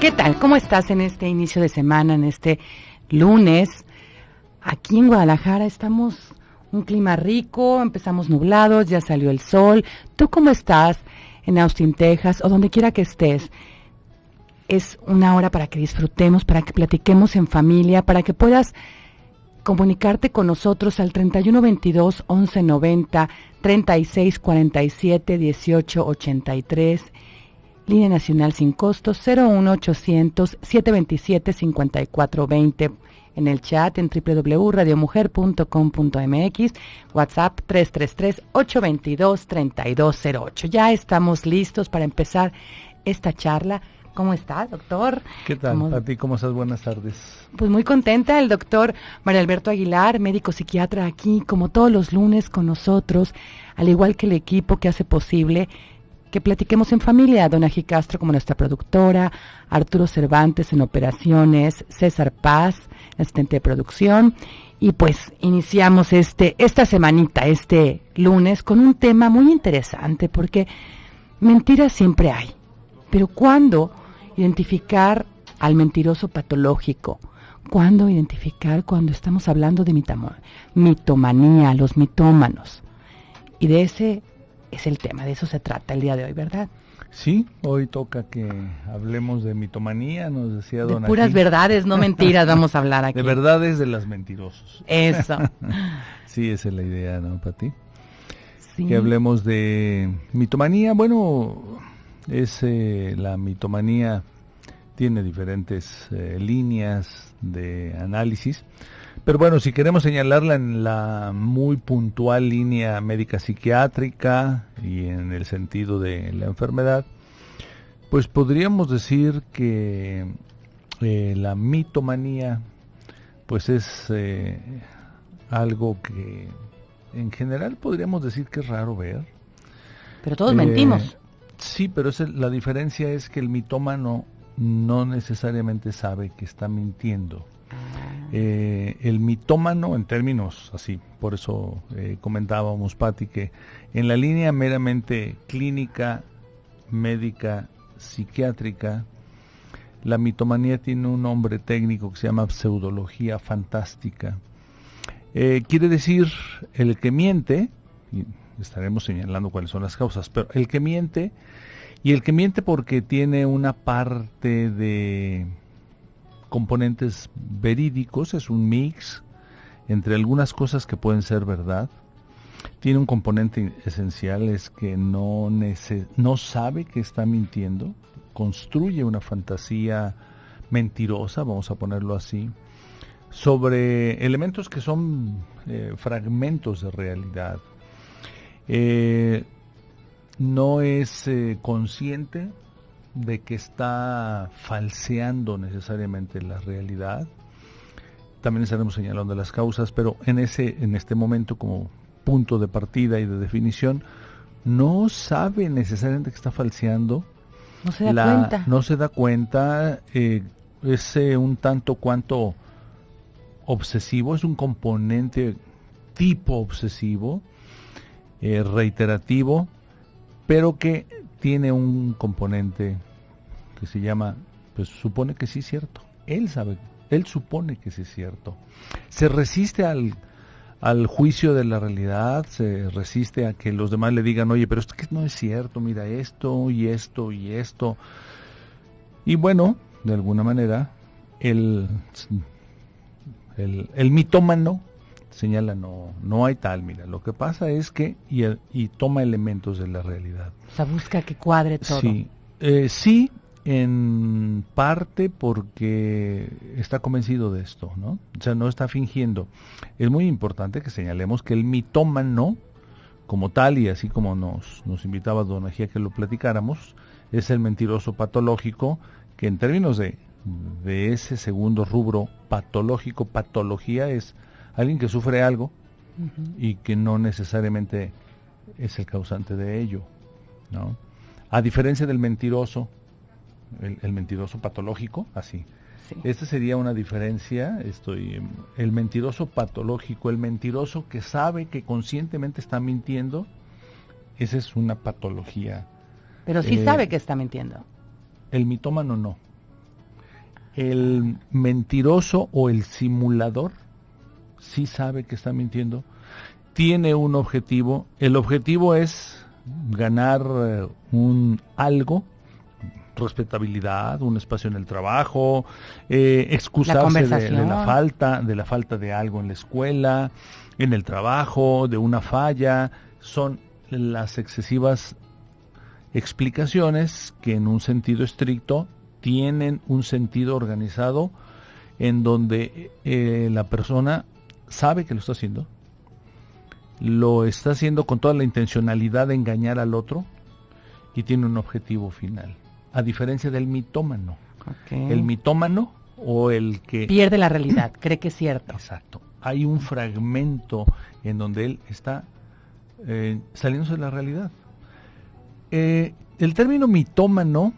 ¿Qué tal? ¿Cómo estás en este inicio de semana, en este lunes? Aquí en Guadalajara estamos un clima rico, empezamos nublados, ya salió el sol. ¿Tú cómo estás en Austin, Texas, o donde quiera que estés? Es una hora para que disfrutemos, para que platiquemos en familia, para que puedas comunicarte con nosotros al 3122 1190 3647 1883. Línea nacional sin costos 01800 727 5420. En el chat en www.radiomujer.com.mx, WhatsApp 333-822-3208. Ya estamos listos para empezar esta charla. ¿Cómo está, doctor? ¿Qué tal, Pati? ¿Cómo estás? Buenas tardes. Pues muy contenta, el doctor Mario Alberto Aguilar, médico psiquiatra, aquí como todos los lunes con nosotros, al igual que el equipo que hace posible que platiquemos en familia. Dona G. Castro como nuestra productora, Arturo Cervantes en operaciones, César Paz, asistente de producción, y pues iniciamos esta semanita, este lunes, con un tema muy interesante, porque mentiras siempre hay, pero ¿cuándo identificar al mentiroso patológico? ¿Cuándo identificar cuando estamos hablando de mitomanía, los mitómanos? Y de ese es el tema, de eso se trata el día de hoy, ¿verdad? Sí, hoy toca que hablemos de mitomanía, nos decía Dona G. De puras verdades, no mentiras, vamos a hablar aquí. De verdades de las mentirosos. Eso. Sí, esa es la idea, ¿no, Pati? Sí. Que hablemos de mitomanía. Bueno, la mitomanía tiene diferentes líneas de análisis. Pero bueno, si queremos señalarla en la muy puntual línea médica psiquiátrica y en el sentido de la enfermedad, pues podríamos decir que la mitomanía pues es algo que en general podríamos decir que es raro ver. Pero todos mentimos. Sí, pero la diferencia es que el mitómano no necesariamente sabe que está mintiendo. El mitómano, en términos así, por eso comentábamos, Pati, que en la línea meramente clínica, médica, psiquiátrica, la mitomanía tiene un nombre técnico que se llama pseudología fantástica. Quiere decir el que miente, y estaremos señalando cuáles son las causas, pero el que miente, y el que miente porque tiene una parte de componentes verídicos, es un mix entre algunas cosas que pueden ser verdad. Tiene un componente esencial, es que no sabe que está mintiendo, construye una fantasía mentirosa, vamos a ponerlo así, sobre elementos que son fragmentos de realidad. No es consciente de que está falseando necesariamente la realidad. También estaremos señalando las causas, pero en este momento, como punto de partida y de definición, no sabe necesariamente que está falseando. No se da cuenta. No se da cuenta, es un tanto cuanto obsesivo, es un componente tipo obsesivo, reiterativo, pero que tiene un componente que se llama, pues supone que sí es cierto. Él supone que sí es cierto. Se resiste al juicio de la realidad, se resiste a que los demás le digan, oye, pero esto que no es cierto, mira esto y esto y esto. Y bueno, de alguna manera, el mitómano señala, no hay tal, mira, lo que pasa es que, y toma elementos de la realidad. O sea, busca que cuadre todo. Sí, sí, en parte porque está convencido de esto, ¿no? O sea, no está fingiendo. Es muy importante que señalemos que el mitómano, como tal, y así como nos invitaba Dona G a que lo platicáramos, es el mentiroso patológico, que en términos de ese segundo rubro patológico, patología es alguien que sufre algo y que no necesariamente es el causante de ello, ¿no? A diferencia del mentiroso, el mentiroso patológico, así. Sí. Esta sería una diferencia, el mentiroso patológico, el mentiroso que sabe que conscientemente está mintiendo, esa es una patología. Pero sí sabe que está mintiendo. El mitómano no. El mentiroso o el simulador sí sabe que está mintiendo, tiene un objetivo, el objetivo es ganar un algo, respetabilidad, un espacio en el trabajo, excusarse de la falta de algo en la escuela, en el trabajo, de una falla. Son las excesivas explicaciones que en un sentido estricto tienen un sentido organizado, en donde la persona sabe que lo está haciendo con toda la intencionalidad de engañar al otro y tiene un objetivo final. A diferencia del mitómano. Okay. El mitómano o el que pierde la realidad, cree que es cierto. Exacto. Hay un fragmento en donde él está saliéndose de la realidad. El término mitómano,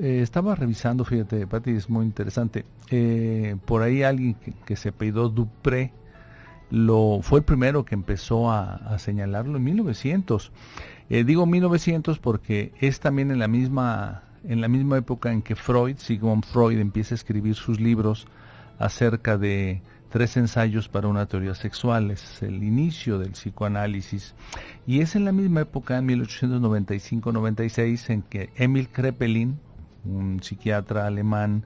estaba revisando, fíjate, Pati, es muy interesante. Por ahí alguien que se apellidó Dupré fue el primero que empezó a señalarlo en 1900. Digo 1900 porque es también en la misma época en que Sigmund Freud empieza a escribir sus libros acerca de 3 ensayos para una teoría sexual. Es el inicio del psicoanálisis. Y es en la misma época, en 1895-96, en que Emil Kraepelin, un psiquiatra alemán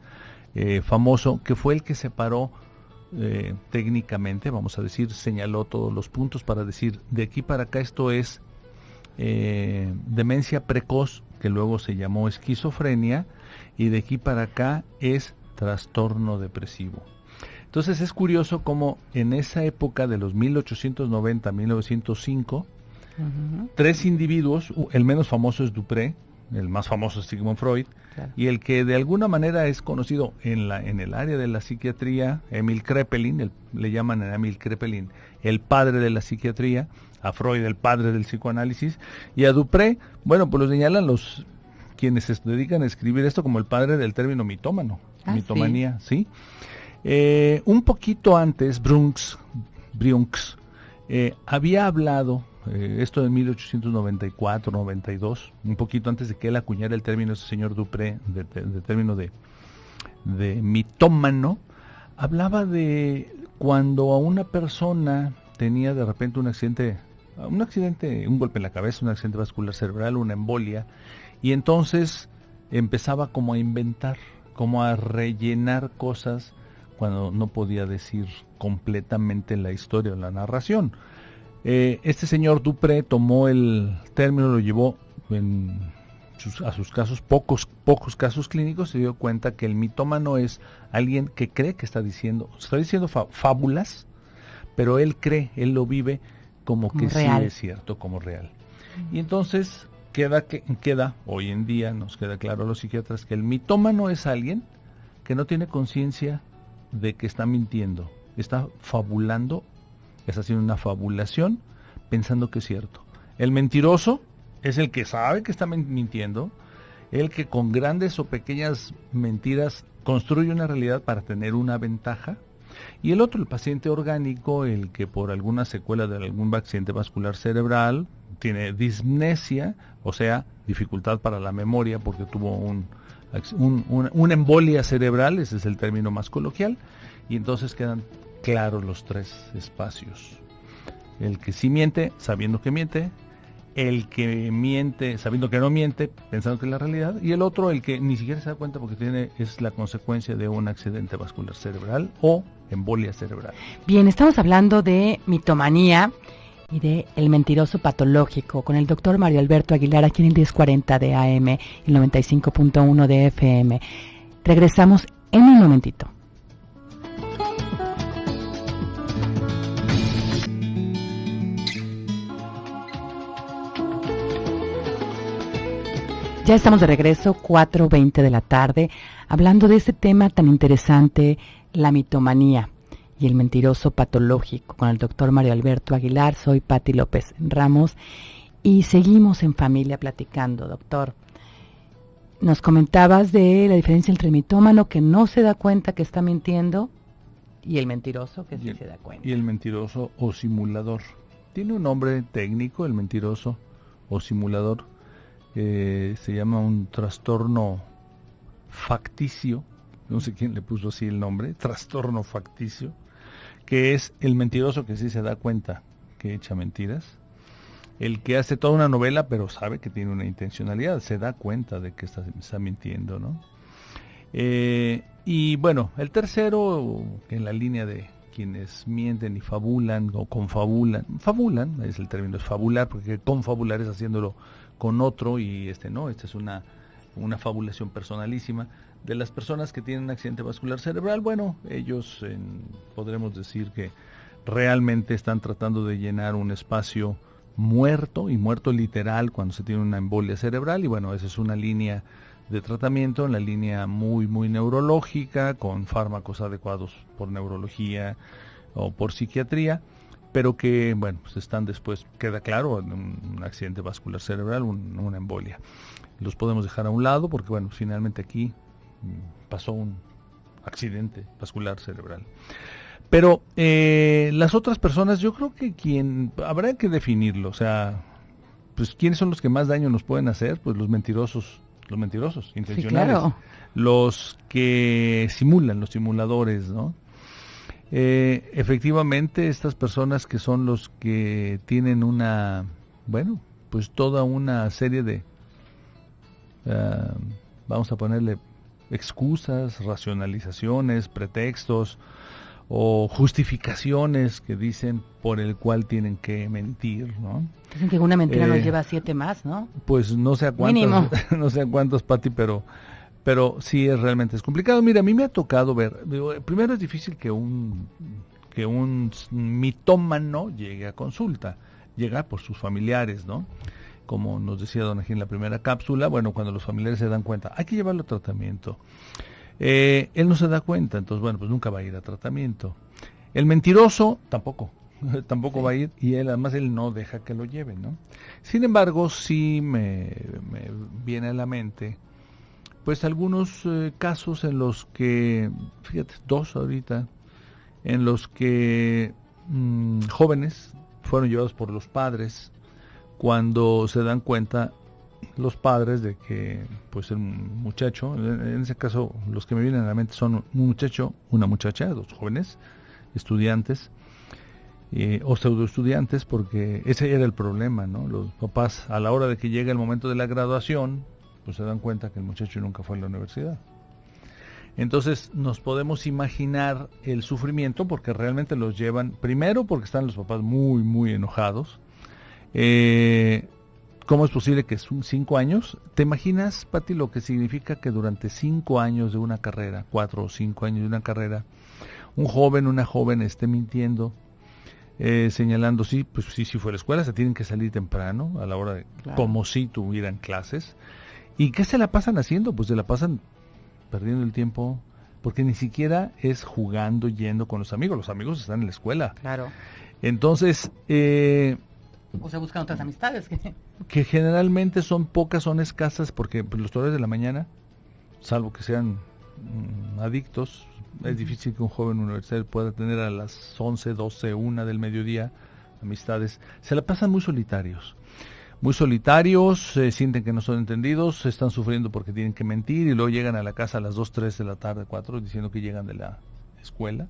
famoso, que fue el que separó técnicamente, vamos a decir, señaló todos los puntos para decir, de aquí para acá esto es demencia precoz, que luego se llamó esquizofrenia, y de aquí para acá es trastorno depresivo. Entonces es curioso cómo en esa época de los 1890 a 1905, 3 individuos, el menos famoso es Dupré, el más famoso es Sigmund Freud, claro, y el que de alguna manera es conocido en el área de la psiquiatría, Emil Kraepelin, le llaman a Emil Kraepelin el padre de la psiquiatría, a Freud el padre del psicoanálisis, y a Dupré, bueno, pues lo señalan quienes se dedican a escribir esto como el padre del término mitómano, mitomanía, ¿sí? Un poquito antes, Brunks había hablado, esto de 1894-92, un poquito antes de que él acuñara el término, ese señor Dupré, de término de mitómano, hablaba de cuando a una persona tenía de repente un accidente, un golpe en la cabeza, un accidente vascular cerebral, una embolia, y entonces empezaba como a inventar, como a rellenar cosas cuando no podía decir completamente la historia o la narración. Este señor Dupré tomó el término, lo llevó a sus casos, pocos casos clínicos, se dio cuenta que el mitómano es alguien que cree que está diciendo fábulas, pero él cree, él lo vive como que real. Sí es cierto, como real. Y entonces queda, hoy en día nos queda claro a los psiquiatras que el mitómano es alguien que no tiene conciencia de que está mintiendo, está fabulando, está haciendo una fabulación pensando que es cierto. El mentiroso es el que sabe que está mintiendo, el que con grandes o pequeñas mentiras construye una realidad para tener una ventaja, y el otro, el paciente orgánico, el que por alguna secuela de algún accidente vascular cerebral tiene dismnesia, o sea, dificultad para la memoria porque tuvo una embolia cerebral, ese es el término más coloquial, y entonces quedan claros los 3 espacios. El que sí miente, sabiendo que miente, el que miente, sabiendo que no miente, pensando que es la realidad, y el otro, el que ni siquiera se da cuenta porque es la consecuencia de un accidente vascular cerebral o embolia cerebral. Bien, estamos hablando de mitomanía y de el mentiroso patológico con el doctor Mario Alberto Aguilar aquí en el 1040 de AM y el 95.1 de FM. Regresamos en un momentito. Ya estamos de regreso, 4:20 de la tarde, hablando de este tema tan interesante, la mitomanía y el mentiroso patológico, con el doctor Mario Alberto Aguilar. Soy Pati López Ramos y seguimos en familia platicando, doctor. Nos comentabas de la diferencia entre el mitómano, que no se da cuenta que está mintiendo, y el mentiroso, que sí se da cuenta. Y el mentiroso o simulador. Tiene un nombre técnico, el mentiroso o simulador. Se llama un trastorno facticio, no sé quién le puso así el nombre, trastorno facticio, que es el mentiroso que sí se da cuenta que echa mentiras, el que hace toda una novela pero sabe que tiene una intencionalidad, se da cuenta de que está mintiendo, ¿no? Y bueno, el tercero, en la línea de quienes mienten y fabulan o confabulan, fabulan, es el término, es fabular, porque confabular es haciéndolo con otro y no, esta es una fabulación personalísima de las personas que tienen un accidente vascular cerebral. Bueno, ellos podremos decir que realmente están tratando de llenar un espacio muerto, y muerto literal cuando se tiene una embolia cerebral, y bueno, esa es una línea de tratamiento, en la línea muy muy neurológica, con fármacos adecuados por neurología o por psiquiatría, pero que bueno, pues están después, queda claro, un accidente vascular cerebral, una embolia. Los podemos dejar a un lado porque bueno, finalmente aquí pasó un accidente vascular cerebral. Pero las otras personas, yo creo que habrá que definirlo, o sea, pues quiénes son los que más daño nos pueden hacer, pues los mentirosos intencionales, sí, claro. Los que simulan, los simuladores, ¿no? Efectivamente, estas personas que son los que tienen pues toda una serie de, vamos a ponerle excusas, racionalizaciones, pretextos o justificaciones que dicen por el cual tienen que mentir, ¿no? Dicen que una mentira nos lleva a 7 más, ¿no? Pues no sé a cuántos, mínimo. No sé a cuántos, Pati, pero sí realmente es complicado. Mira, a mí me ha tocado ver, primero es difícil que un mitómano llegue a consulta, llega por sus familiares, ¿no? Como nos decía Don Ají en la primera cápsula, bueno, cuando los familiares se dan cuenta, hay que llevarlo a tratamiento. Él no se da cuenta, entonces bueno, pues nunca va a ir a tratamiento. El mentiroso tampoco sí. Va a ir, y además él no deja que lo lleven, ¿no? Sin embargo, sí me viene a la mente pues algunos casos en los que, fíjate, 2 ahorita, en los que jóvenes fueron llevados por los padres cuando se dan cuenta los padres de que pues el muchacho, en ese caso los que me vienen a la mente son un muchacho, una muchacha, 2 jóvenes estudiantes o pseudo estudiantes, porque ese era el problema, ¿no? Los papás, a la hora de que llega el momento de la graduación, pues se dan cuenta que el muchacho nunca fue a la universidad. Entonces nos podemos imaginar el sufrimiento, porque realmente los llevan, primero porque están los papás muy muy enojados. ¿Cómo es posible que son 5 años? ¿Te imaginas, Pati, lo que significa que durante 5 años de una carrera, 4 o 5 años de una carrera, un joven, una joven esté mintiendo, señalando, sí, pues sí fue a la escuela, se tienen que salir temprano, a la hora de, claro, como si tuvieran clases? ¿Y qué se la pasan haciendo? Pues se la pasan perdiendo el tiempo, porque ni siquiera es jugando, yendo con los amigos están en la escuela. Claro. Entonces, o se buscan otras amistades. Que generalmente son pocas, son escasas, porque pues, los horarios de la mañana, salvo que sean adictos, es difícil que un joven universitario pueda tener a las 11, 12, 1 del mediodía amistades. Se la pasan muy solitarios, sienten que no son entendidos, están sufriendo porque tienen que mentir, y luego llegan a la casa a las 2, 3 de la tarde, 4, diciendo que llegan de la escuela.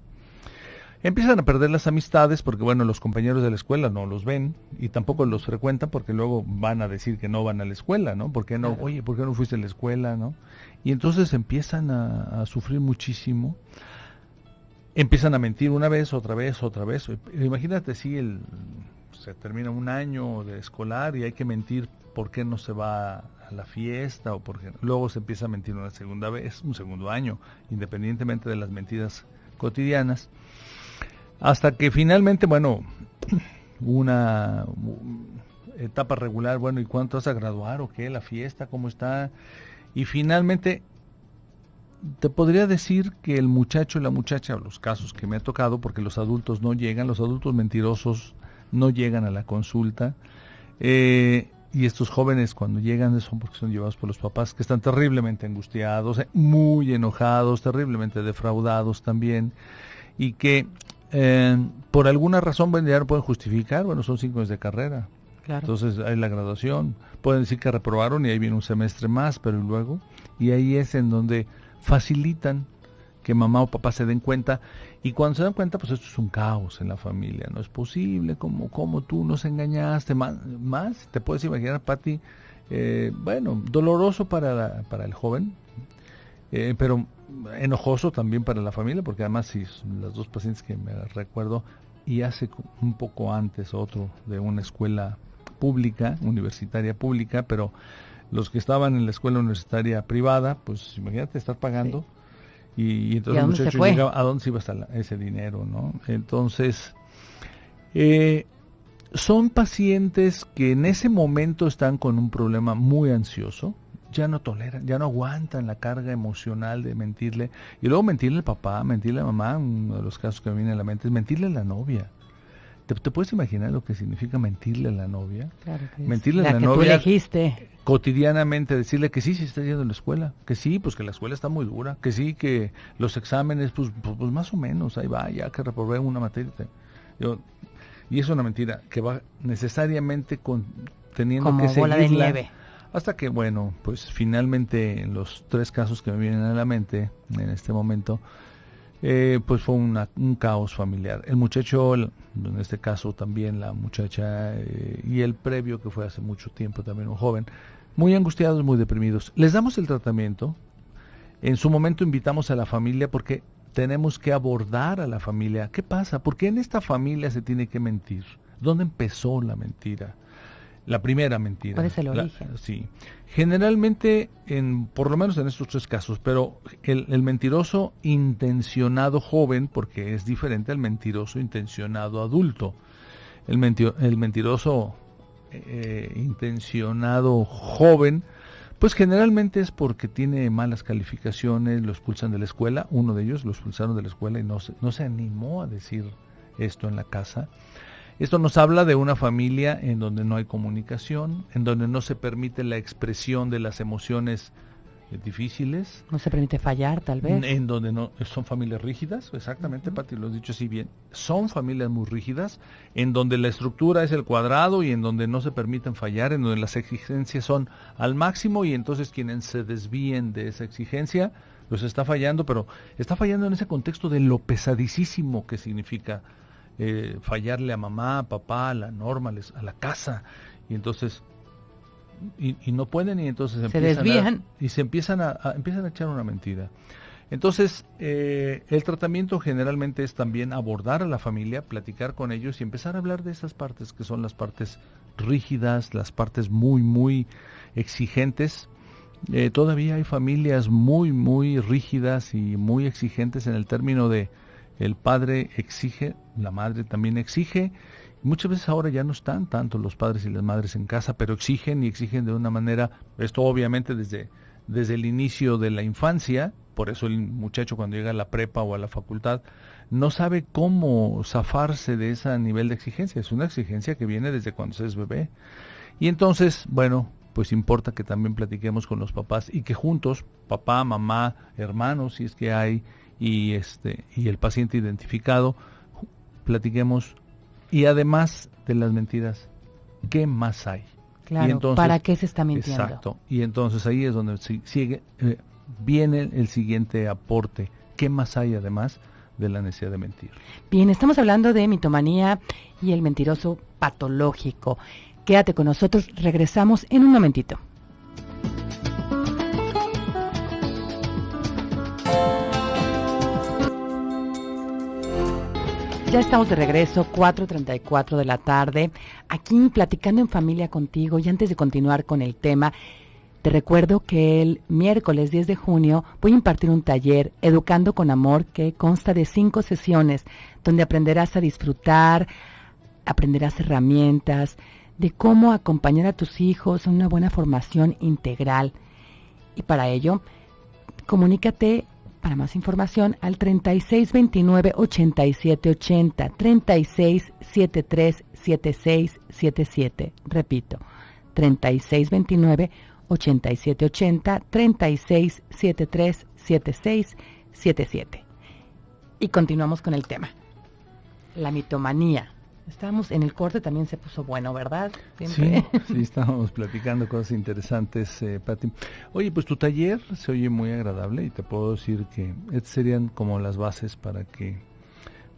Empiezan a perder las amistades porque, bueno, los compañeros de la escuela no los ven y tampoco los frecuentan, porque luego van a decir que no van a la escuela, ¿no? ¿Por qué no? Oye, ¿por qué no fuiste a la escuela, no? Y entonces empiezan a sufrir muchísimo. Empiezan a mentir una vez, otra vez. Imagínate si se termina un año de escolar y hay que mentir por qué no se va a la fiesta, o porque luego se empieza a mentir una segunda vez, un segundo año, independientemente de las mentiras cotidianas. Hasta que finalmente, bueno, una etapa regular, bueno, ¿y cuánto vas a graduar o qué? ¿La fiesta cómo está? Y finalmente, te podría decir que el muchacho y la muchacha, los casos que me ha tocado, porque los adultos no llegan, los adultos mentirosos no llegan a la consulta, y estos jóvenes cuando llegan son porque son llevados por los papás, que están terriblemente angustiados, muy enojados, terriblemente defraudados también, y que por alguna razón, bueno, ya no pueden justificar, bueno, son 5 años de carrera, claro. Entonces hay la graduación, pueden decir que reprobaron y ahí viene un semestre más, pero luego, y ahí es en donde facilitan que mamá o papá se den cuenta, y cuando se dan cuenta, pues esto es un caos en la familia, no es posible, como tú nos engañaste, más te puedes imaginar, Pati, bueno, doloroso para el joven, pero enojoso también para la familia, porque además sí, las dos pacientes que me recuerdo, y hace un poco antes otro de una escuela pública, universitaria pública, pero los que estaban en la escuela universitaria privada, pues imagínate estar pagando, sí. Y entonces el muchacho llegaba, ¿a dónde se iba a estar ese dinero, no? Entonces, son pacientes que en ese momento están con un problema muy ansioso, ya no toleran, ya no aguantan la carga emocional de mentirle, y luego mentirle al papá, mentirle a mamá. Uno de los casos que me viene a la mente es mentirle a la novia. ¿Te puedes imaginar lo que significa mentirle a la novia? Claro que mentirle a la novia. Tú elegiste. Cotidianamente decirle que sí está yendo a la escuela, que sí, pues que la escuela está muy dura, que sí, que los exámenes, pues más o menos, ahí va, ya que reprobé una materia. Y es una mentira que va necesariamente teniendo como que seguirla. Bola de nieve. Hasta que, bueno, pues finalmente en los 3 casos que me vienen a la mente en este momento, pues fue un caos familiar. El muchacho, en este caso también la muchacha, y el previo que fue hace mucho tiempo también un joven, muy angustiados, muy deprimidos. Les damos el tratamiento. En su momento invitamos a la familia porque tenemos que abordar a la familia. ¿Qué pasa? ¿Por qué en esta familia se tiene que mentir? ¿Dónde empezó la mentira? La primera mentira. ¿Cuál es el origen? Sí. Generalmente, por lo menos en estos 3 casos, pero el mentiroso intencionado joven, porque es diferente al mentiroso intencionado adulto. El mentiroso intencionado joven, pues generalmente es porque tiene malas calificaciones, lo expulsan de la escuela. Uno de ellos lo expulsaron de la escuela y no se animó a decir esto en la casa. Esto nos habla de una familia en donde no hay comunicación, en donde no se permite la expresión de las emociones difíciles. No se permite fallar, tal vez. En donde no son familias rígidas, exactamente, Pati, lo has dicho así bien. Son familias muy rígidas, en donde la estructura es el cuadrado y en donde no se permiten fallar, en donde las exigencias son al máximo, y entonces quienes se desvíen de esa exigencia los está fallando, pero está fallando en ese contexto de lo pesadísimo que significa fallarle a mamá, a papá, a la norma, a la casa, y entonces y no pueden, y entonces se desvían y se empiezan a echar una mentira. Entonces el tratamiento generalmente es también abordar a la familia, platicar con ellos y empezar a hablar de esas partes que son las partes rígidas, las partes muy muy exigentes. Todavía hay familias muy muy rígidas y muy exigentes en el término de el padre exige, la madre también exige. Muchas veces ahora ya no están tanto los padres y las madres en casa, pero exigen de una manera, esto obviamente desde el inicio de la infancia. Por eso el muchacho cuando llega a la prepa o a la facultad no sabe cómo zafarse de ese nivel de exigencia. Es una exigencia que viene desde cuando se es bebé. Y entonces, bueno, pues importa que también platiquemos con los papás y que juntos, papá, mamá, hermanos, si es que hay, y el paciente identificado, platiquemos. Y además de las mentiras, ¿qué más hay? Claro, entonces, ¿para qué se está mintiendo? Exacto, y entonces ahí es donde viene el siguiente aporte. ¿Qué más hay además de la necesidad de mentir? Bien, estamos hablando de mitomanía y el mentiroso patológico. Quédate con nosotros, regresamos en un momentito. Ya estamos de regreso, 4:34 de la tarde, aquí platicando en familia contigo. Y antes de continuar con el tema, te recuerdo que el miércoles 10 de junio voy a impartir un taller Educando con Amor que consta de 5 sesiones donde aprenderás a disfrutar, aprenderás herramientas de cómo acompañar a tus hijos en una buena formación integral. Y para ello, comunícate para más información al 3629-8780, 3673-7677. Repito, 3629-8780, 3673-7677. Y continuamos con el tema, la mitomanía. Estábamos en el corte, también se puso bueno, ¿verdad? Siempre. Sí, estábamos platicando cosas interesantes, Pati. Oye, pues tu taller se oye muy agradable y te puedo decir que estas serían como las bases para que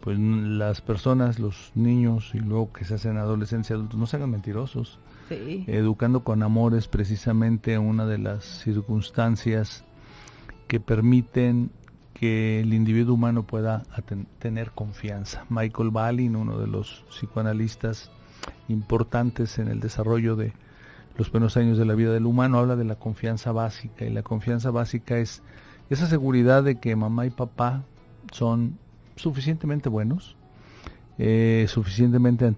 pues las personas, los niños y luego que se hacen adolescencia, adultos, no se hagan mentirosos. Sí. Educando con amor es precisamente una de las circunstancias que permiten que el individuo humano pueda tener confianza. Michael Balin, uno de los psicoanalistas importantes en el desarrollo de los primeros años de la vida del humano, habla de la confianza básica, y la confianza básica es esa seguridad de que mamá y papá son suficientemente buenos, suficientemente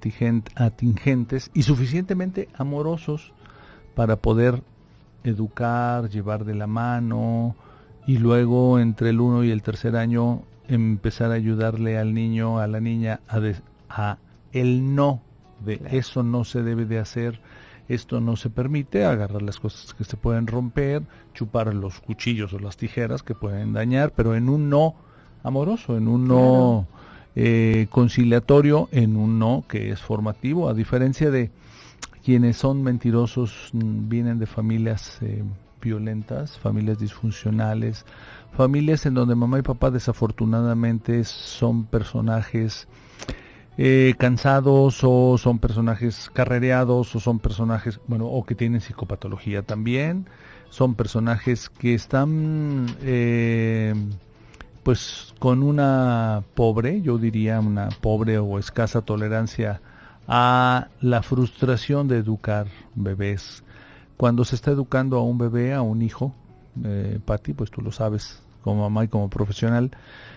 atingentes y suficientemente amorosos para poder educar, llevar de la mano, y luego entre el 1 y el 3er año empezar a ayudarle al niño, a la niña a el no, de claro. Eso no se debe de hacer, esto no se permite, agarrar las cosas que se pueden romper, chupar los cuchillos o las tijeras que pueden dañar, pero en un no amoroso, en un no conciliatorio, en un no que es formativo, a diferencia de quienes son mentirosos, vienen de familias violentas, familias disfuncionales, familias en donde mamá y papá desafortunadamente son personajes cansados, o son personajes carrereados, o son personajes, o que tienen psicopatología también, son personajes que están pues con una pobre, yo diría una pobre o escasa tolerancia a la frustración de educar bebés. Cuando se está educando a un bebé, a un hijo, Pati, pues tú lo sabes, como mamá y como profesional,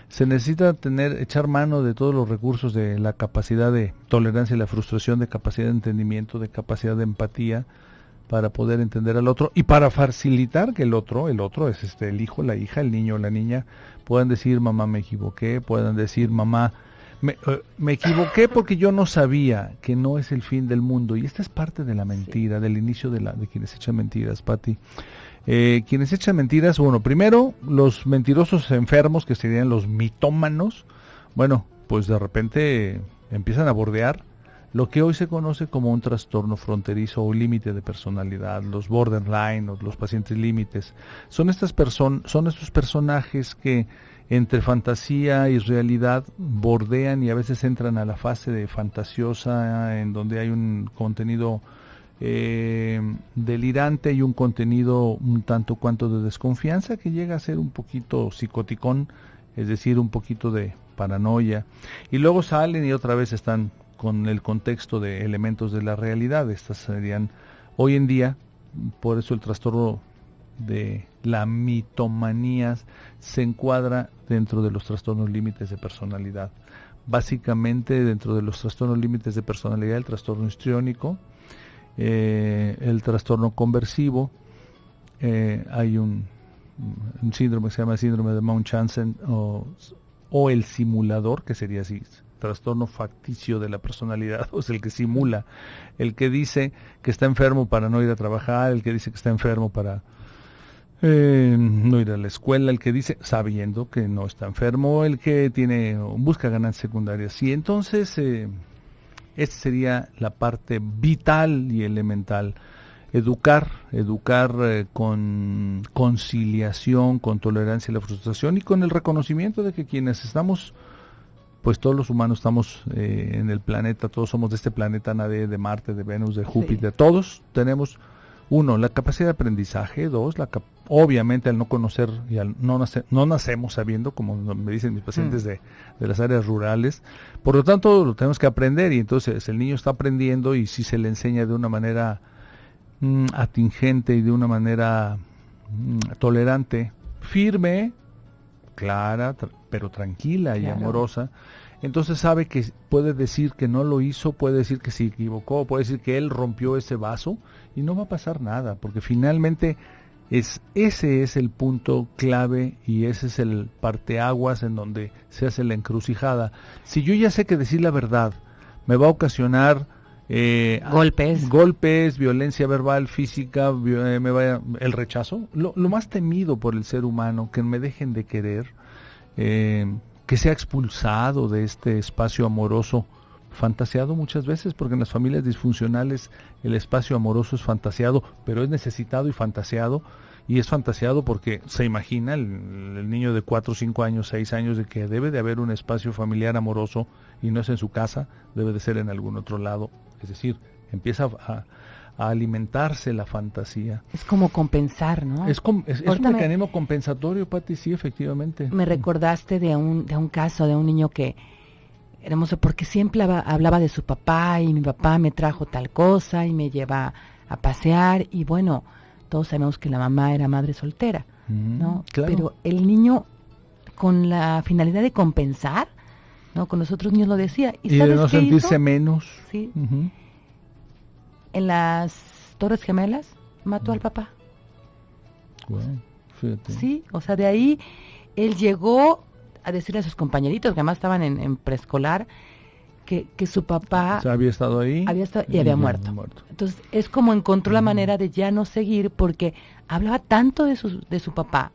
se necesita echar mano de todos los recursos de la capacidad de tolerancia y la frustración, de capacidad de entendimiento, de capacidad de empatía, para poder entender al otro y para facilitar que el otro es el hijo, la hija, el niño o la niña, puedan decir mamá me equivoqué, puedan decir mamá me equivoqué porque yo no sabía, que no es el fin del mundo. Y esta es parte de la mentira, del inicio de quienes echan mentiras, Pati. Quienes echan mentiras, primero los mentirosos enfermos, que serían los mitómanos, pues de repente empiezan a bordear lo que hoy se conoce como un trastorno fronterizo o límite de personalidad, los borderline o los pacientes límites. Son estos personajes que entre fantasía y realidad bordean y a veces entran a la fase de fantasiosa, en donde hay un contenido delirante y un contenido un tanto cuanto de desconfianza que llega a ser un poquito psicoticón, es decir, un poquito de paranoia. Y luego salen y otra vez están con el contexto de elementos de la realidad. Estas serían hoy en día, por eso el trastorno de la mitomanía se encuadra dentro de los trastornos límites de personalidad. Básicamente dentro de los trastornos límites de personalidad, el trastorno histriónico, el trastorno conversivo, hay un síndrome que se llama síndrome de Munchausen o el simulador, que sería así, trastorno facticio de la personalidad, o sea, el que simula, el que dice que está enfermo para no ir a trabajar, el que dice que está enfermo para no ir a la escuela, el que dice sabiendo que no está enfermo, el que busca ganancias secundarias. Y entonces esta sería la parte vital y elemental. Educar con conciliación, con tolerancia a la frustración y con el reconocimiento de que quienes estamos, pues todos los humanos estamos en el planeta, todos somos de este planeta, nadie de Marte, de Venus, de Júpiter, sí. Todos tenemos, uno, la capacidad de aprendizaje, dos, obviamente al no conocer y al no nacemos sabiendo, como me dicen mis pacientes de las áreas rurales, por lo tanto lo tenemos que aprender, y entonces el niño está aprendiendo, y si se le enseña de una manera atingente y de una manera tolerante, firme, clara, pero tranquila y amorosa, entonces sabe que puede decir que no lo hizo, puede decir que se equivocó, puede decir que él rompió ese vaso y no va a pasar nada, porque finalmente ese es el punto clave y ese es el parteaguas en donde se hace la encrucijada. Si yo ya sé que decir la verdad me va a ocasionar golpes, violencia verbal, física, el rechazo, lo más temido por el ser humano, que me dejen de querer, que sea expulsado de este espacio amoroso fantaseado muchas veces, porque en las familias disfuncionales el espacio amoroso es fantaseado, pero es necesitado y fantaseado. Y es fantaseado porque se imagina el niño de 4, 5 años, 6 años de que debe de haber un espacio familiar amoroso y no es en su casa, debe de ser en algún otro lado. Es decir, empieza a alimentarse la fantasía. Es como compensar, ¿no? Es un mecanismo compensatorio, Pati, sí, efectivamente. Me recordaste de un caso de un niño que hermoso, porque siempre hablaba de su papá y mi papá me trajo tal cosa y me lleva a pasear y bueno, todos sabemos que la mamá era madre soltera, ¿no? Claro. Pero el niño, con la finalidad de compensar, ¿no? Con los otros niños lo decía. Y de no sentirse menos. Sí. En las Torres Gemelas mató al papá. Bueno, fíjate. Sí, o sea, de ahí él llegó a decirle a sus compañeritos, que además estaban en preescolar, que su papá... O sea, había estado ahí. Y había muerto. Entonces, es como encontró la manera de ya no seguir, porque hablaba tanto de su papá,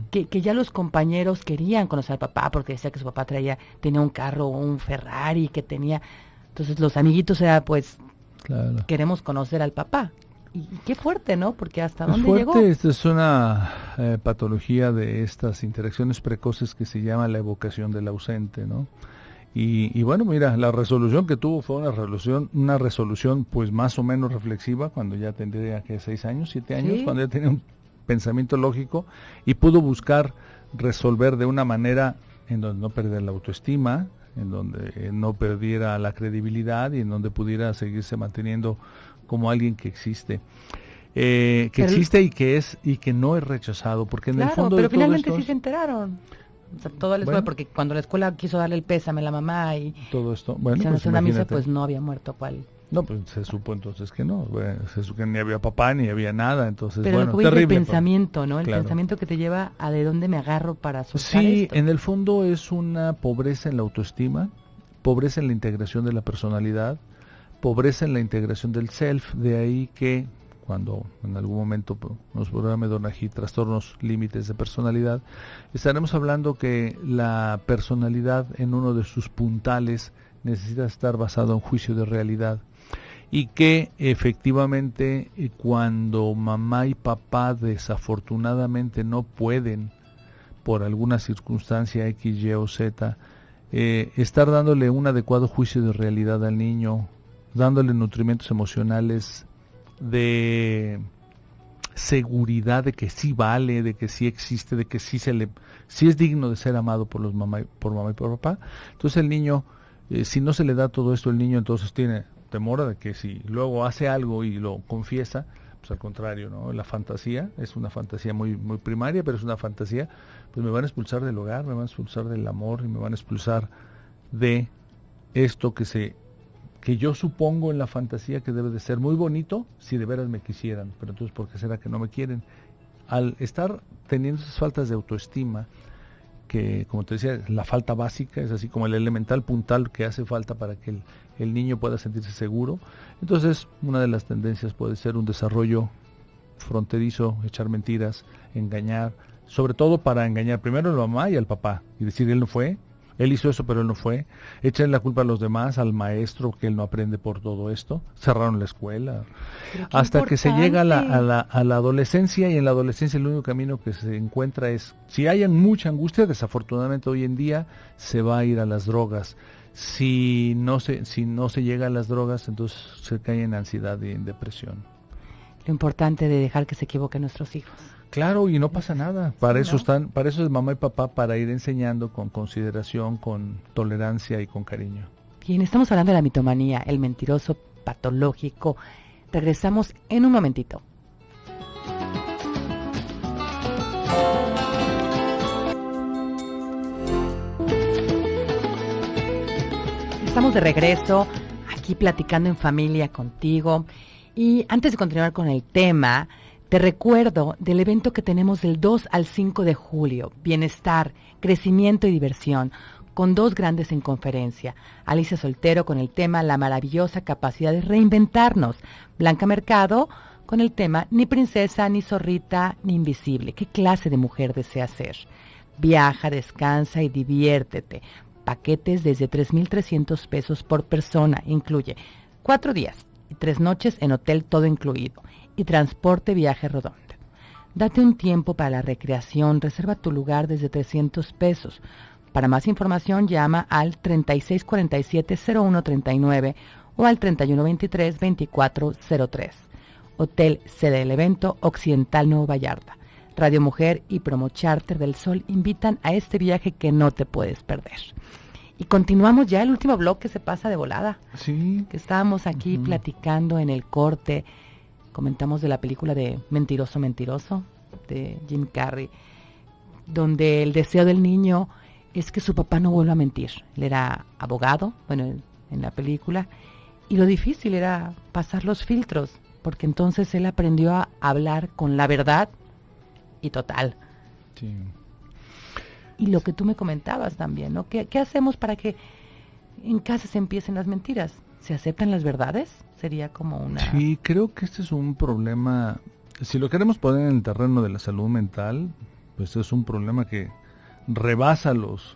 que ya los compañeros querían conocer al papá, porque decía que su papá tenía un carro, un Ferrari, que tenía... Entonces, los amiguitos era, pues, claro, queremos conocer al papá. Y qué fuerte, ¿no? Porque hasta dónde llegó. Esta es una patología de estas interacciones precoces que se llama la evocación del ausente, ¿no? Y bueno, mira, la resolución que tuvo fue una resolución pues más o menos reflexiva, cuando ya tendría que 6 años, 7 años, ¿sí? Cuando ya tenía un pensamiento lógico y pudo buscar resolver de una manera en donde no perdiera la autoestima, en donde no perdiera la credibilidad y en donde pudiera seguirse manteniendo como alguien que existe. Existe y que no es rechazado, porque en el fondo pero de todo finalmente esto sí se enteraron. O sea, toda la escuela, porque cuando la escuela quiso darle el pésame a la mamá y todo esto, bueno, pues una misa, pues no había muerto cuál. No, pues se supo entonces que no, se supo que ni había papá ni había nada, entonces pero bueno, terrible. Pero el pensamiento, ¿no? El pensamiento que te lleva a de dónde me agarro para soltar esto. En el fondo es una pobreza en la autoestima, pobreza en la integración de la personalidad, pobreza en la integración del self, de ahí que cuando en algún momento nos programe Donají trastornos límites de personalidad, estaremos hablando que la personalidad en uno de sus puntales necesita estar basado en juicio de realidad y que efectivamente cuando mamá y papá desafortunadamente no pueden por alguna circunstancia X, Y o Z estar dándole un adecuado juicio de realidad al niño, dándole nutrimentos emocionales de seguridad de que sí vale, de que sí existe, de que sí es digno de ser amado por mamá y por papá. Entonces el niño, si no se le da todo esto, el niño entonces tiene temor de que si luego hace algo y lo confiesa, pues al contrario, ¿no? La fantasía es una fantasía muy, muy primaria, pero es una fantasía, pues me van a expulsar del hogar, me van a expulsar del amor y me van a expulsar de esto que yo supongo en la fantasía que debe de ser muy bonito si de veras me quisieran, pero entonces ¿por qué será que no me quieren? Al estar teniendo esas faltas de autoestima, que como te decía, la falta básica es así como el elemental puntal que hace falta para que el niño pueda sentirse seguro, entonces una de las tendencias puede ser un desarrollo fronterizo, echar mentiras, engañar, sobre todo para engañar primero a la mamá y al papá, y decir él no fue, él hizo eso pero él no fue, echarle la culpa a los demás, al maestro que él no aprende por todo esto, cerraron la escuela, hasta que se llega a la adolescencia, y en la adolescencia el único camino que se encuentra es, si hay mucha angustia, desafortunadamente hoy en día se va a ir a las drogas, si no se llega a las drogas, entonces se cae en ansiedad y en depresión. Lo importante de dejar que se equivoquen nuestros hijos. Claro, y no pasa nada. Para eso es mamá y papá, para ir enseñando con consideración, con tolerancia y con cariño. Bien, estamos hablando de la mitomanía, el mentiroso patológico. Regresamos en un momentito. Estamos de regreso, aquí platicando en familia contigo. Y antes de continuar con el tema, te recuerdo del evento que tenemos del 2 al 5 de julio, Bienestar, Crecimiento y Diversión, con 2 grandes en conferencia. Alicia Soltero con el tema La maravillosa capacidad de reinventarnos. Blanca Mercado con el tema Ni princesa, ni zorrita, ni invisible. ¿Qué clase de mujer deseas ser? Viaja, descansa y diviértete. paquetes desde 3,300 pesos por persona. Incluye 4 días y 3 noches en hotel todo incluido y transporte viaje redondo. Date un tiempo para la recreación, reserva tu lugar desde 300 pesos. Para más información llama al 3647-0139 o al 3123-2403. Hotel sede del evento Occidental Nuevo Vallarta. Radio Mujer y Promo Charter del Sol invitan a este viaje que no te puedes perder. Y continuamos ya, el último bloque se pasa de volada. Sí. Que estábamos aquí platicando en el corte, comentamos de la película de Mentiroso, Mentiroso, de Jim Carrey, donde el deseo del niño es que su papá no vuelva a mentir. Él era abogado, bueno, en la película, y lo difícil era pasar los filtros, porque entonces él aprendió a hablar con la verdad y total. Sí. Y lo que tú me comentabas también, ¿no? ¿Qué hacemos para que en casa se empiecen las mentiras? ¿Se aceptan las verdades? Sería como una... Sí, creo que este es un problema, si lo queremos poner en el terreno de la salud mental, pues es un problema que rebasa los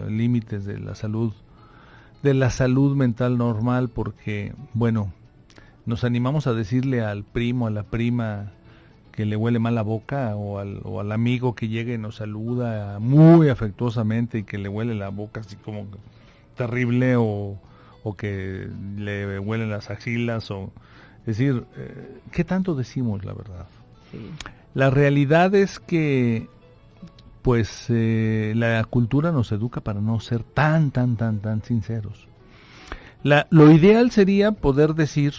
límites de la salud mental normal, porque, bueno, nos animamos a decirle al primo, a la prima que le huele mal la boca, o al amigo que llega y nos saluda muy afectuosamente y que le huele la boca así como terrible, o que le huelen las axilas, o es decir, ¿qué tanto decimos la verdad? Sí. La realidad es que pues la cultura nos educa para no ser tan sinceros. Lo ideal sería poder decir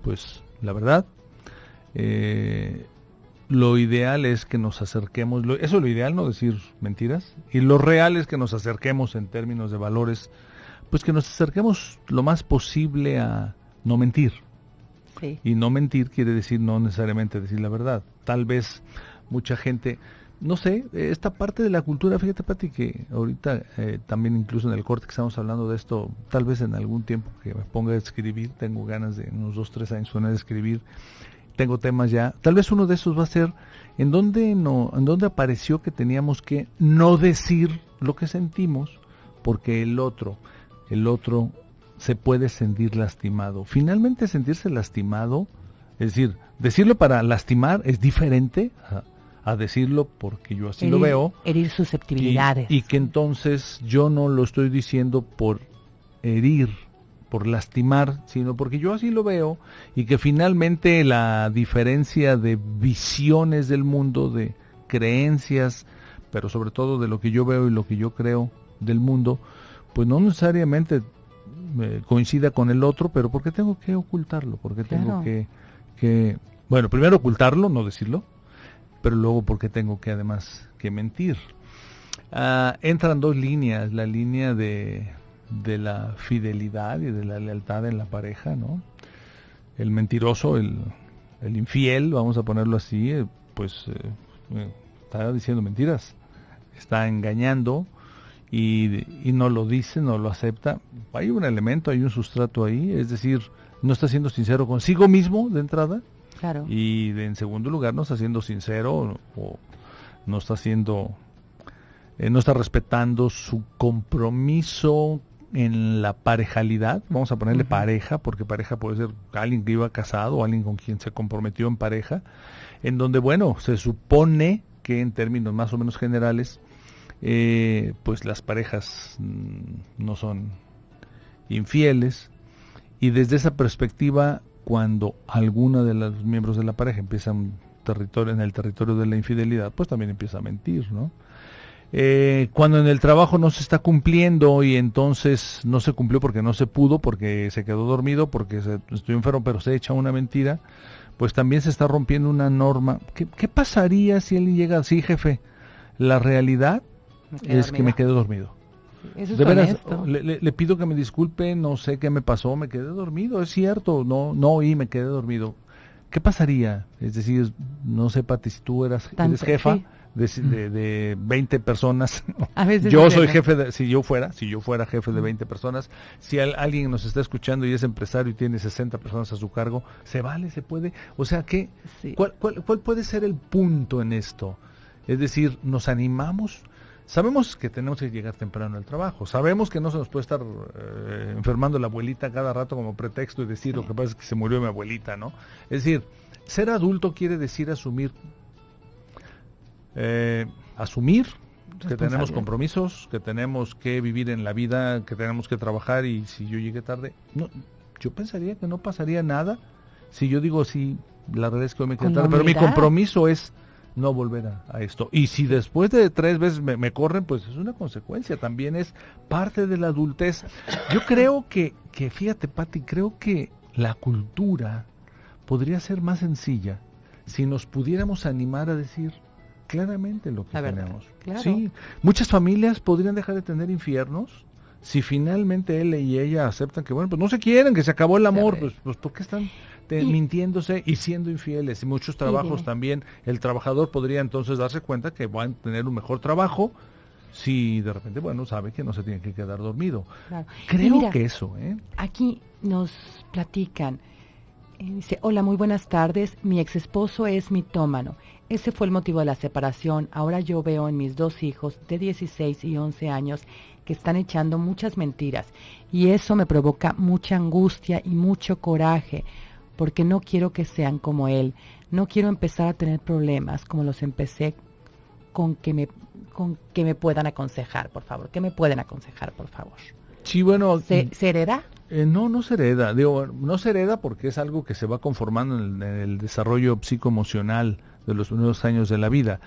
pues la verdad. Lo ideal es que nos acerquemos, eso es lo ideal, no decir mentiras, y lo real es que nos acerquemos en términos de valores, pues que nos acerquemos lo más posible a no mentir. Sí. Y no mentir quiere decir no necesariamente decir la verdad. Tal vez mucha gente, no sé, esta parte de la cultura, fíjate, Pati, que ahorita también incluso en el corte que estamos hablando de esto, tal vez en algún tiempo que me ponga a escribir, tengo ganas de unos 2-3 años poner a escribir, tengo temas ya, tal vez uno de esos va a ser en donde apareció que teníamos que no decir lo que sentimos, porque el otro se puede sentir lastimado. Finalmente sentirse lastimado, es decir, decirlo para lastimar es diferente a decirlo porque yo así lo veo. Herir susceptibilidades. Y que entonces yo no lo estoy diciendo por herir, por lastimar, sino porque yo así lo veo, y que finalmente la diferencia de visiones del mundo, de creencias, pero sobre todo de lo que yo veo y lo que yo creo del mundo, pues no necesariamente coincida con el otro, pero ¿por qué tengo que ocultarlo? ¿Por qué tengo que bueno, primero ocultarlo, no decirlo, pero luego ¿por qué tengo que además que mentir? Entran dos líneas, la línea de la fidelidad y de la lealtad en la pareja, ¿no? El mentiroso, el infiel, vamos a ponerlo así, está diciendo mentiras, está engañando y no lo dice, no lo acepta. Hay un elemento, hay un sustrato ahí, es decir, no está siendo sincero consigo mismo de entrada. Claro. Y en segundo lugar no está siendo sincero, o no está respetando su compromiso en la parejalidad, vamos a ponerle pareja, porque pareja puede ser alguien que iba casado o alguien con quien se comprometió en pareja, en donde, bueno, se supone que en términos más o menos generales, pues las parejas no son infieles, y desde esa perspectiva, cuando alguna de los miembros de la pareja empieza en el territorio de la infidelidad, pues también empieza a mentir, ¿no? Cuando en el trabajo no se está cumpliendo y entonces no se cumplió porque no se pudo, porque se quedó dormido, porque estuvo enfermo, pero se echa una mentira, pues también se está rompiendo una norma. ¿Qué pasaría si él llega así, jefe? La realidad es que me quedé dormido. Eso es de veras, le pido que me disculpe, no sé qué me pasó, me quedé dormido, es cierto, no oí, me quedé dormido. ¿Qué pasaría? Es decir, no sé, Pati, si tú eres jefa, sí, de 20 personas, yo soy jefe, si yo fuera jefe de 20 personas, si alguien nos está escuchando y es empresario y tiene 60 personas a su cargo, se puede, o sea, ¿cuál puede ser el punto en esto? Es decir, nos animamos, Sabemos que tenemos que llegar temprano al trabajo, sabemos que no se nos puede estar enfermando la abuelita cada rato como pretexto y decir lo que pasa es que se murió mi abuelita, ¿no? Es decir, ser adulto quiere decir asumir que tenemos compromisos, que tenemos que vivir en la vida, que tenemos que trabajar, y si yo llegué tarde, no, yo pensaría que no pasaría nada si yo digo, sí, la verdad es que hoy me quedé tarde, pero mi compromiso es no volver a esto. Y si después de 3 veces me corren, pues es una consecuencia, también es parte de la adultez. Yo creo que fíjate, Pati, creo que la cultura podría ser más sencilla si nos pudiéramos animar a decir claramente lo que tenemos. Claro. Sí, muchas familias podrían dejar de tener infiernos si finalmente él y ella aceptan que, bueno, pues no se quieren, que se acabó el amor, pues ¿por qué están mintiéndose y siendo infieles? Y muchos trabajos también, el trabajador podría entonces darse cuenta que van a tener un mejor trabajo si de repente, bueno, sabe que no se tiene que quedar dormido. Claro. Creo que eso, Aquí nos platican, dice, hola, muy buenas tardes, mi ex esposo es mitómano. Ese fue el motivo de la separación. Ahora yo veo en mis 2 hijos de 16 y 11 años que están echando muchas mentiras y eso me provoca mucha angustia y mucho coraje porque no quiero que sean como él. No quiero empezar a tener problemas como los empecé con que me puedan aconsejar, por favor. ¿Qué me pueden aconsejar, por favor? Sí, bueno. ¿Se hereda? No se hereda. Digo, no se hereda porque es algo que se va conformando en el desarrollo psicoemocional de los primeros años de la vida.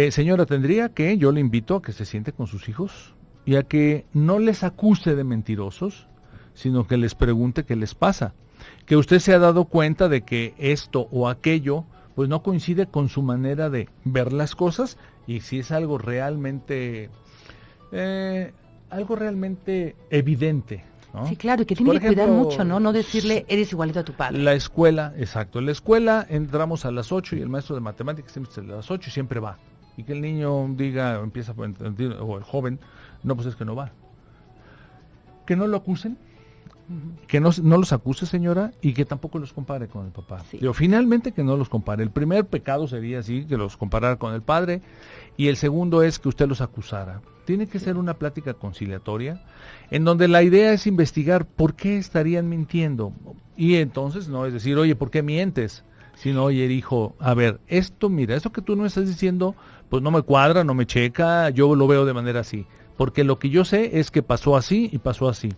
Señora, yo le invito a que se siente con sus hijos y a que no les acuse de mentirosos, sino que les pregunte qué les pasa. Que usted se ha dado cuenta de que esto o aquello pues no coincide con su manera de ver las cosas, y si es algo realmente evidente, ¿no? Sí, claro, y que tiene que cuidar mucho, ¿no? No decirle, eres igualito a tu padre. La escuela, exacto. En la escuela entramos a las 8 y el maestro de matemáticas siempre es a las 8 y siempre va. Y que el niño diga, o el joven, no, pues es que no va. Que no lo acusen, que no los acuse, señora, y que tampoco los compare con el papá. Sí. Finalmente que no los compare. El primer pecado sería así, que los comparara con el padre, y el segundo es que usted los acusara. Tiene que ser una plática conciliatoria, en donde la idea es investigar por qué estarían mintiendo. Y entonces no es decir, oye, ¿por qué mientes? Sino, oye, hijo, a ver, esto que tú no estás diciendo, pues no me cuadra, no me checa, yo lo veo de manera así. Porque lo que yo sé es que pasó así y pasó así.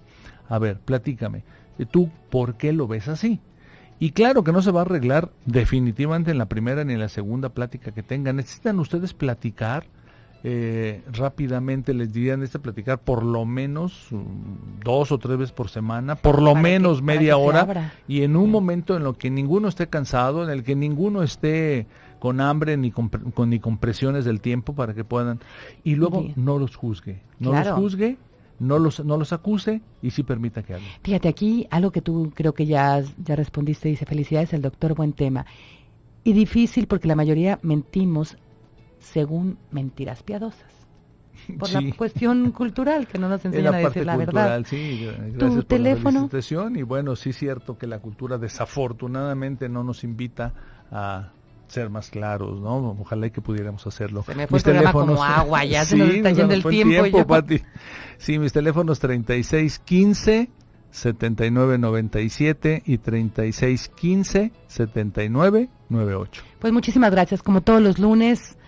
A ver, platícame, ¿tú por qué lo ves así? Y claro que no se va a arreglar definitivamente en la primera ni en la segunda plática que tengan. Necesitan ustedes platicar rápidamente, les dirían platicar por lo menos 2 o 3 veces por semana, por lo menos media hora, y en un momento en lo que ninguno esté cansado, en el que ninguno esté con hambre ni con presiones del tiempo para que puedan, y luego no los juzgue, no los acuse y sí permita que hablen. Fíjate, aquí algo que tú creo que ya respondiste, dice, felicidades al doctor, buen tema. Y difícil porque la mayoría mentimos según mentiras piadosas. Por la cuestión cultural, que no nos enseñan a decir la verdad. Sí, gracias ¿Tu por teléfono? La felicitación. Y bueno, sí es cierto que la cultura desafortunadamente no nos invita a ser más claros, ¿no? Ojalá y que pudiéramos hacerlo. Se me fue el programa como agua, ya se nos está yendo el tiempo. Pati. Sí, mis teléfonos 3615-7997 y 3615-7998. Pues muchísimas gracias, como todos los lunes.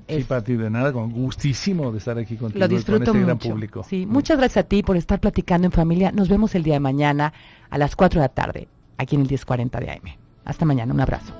Sí, Pati, de nada, con gustísimo de estar aquí contigo. Lo disfruto con mucho. Gran público. Sí, muchas gracias a ti por estar platicando en familia. Nos vemos el día de mañana a las 4 de la tarde, aquí en el 1040 de AM. Hasta mañana, un abrazo.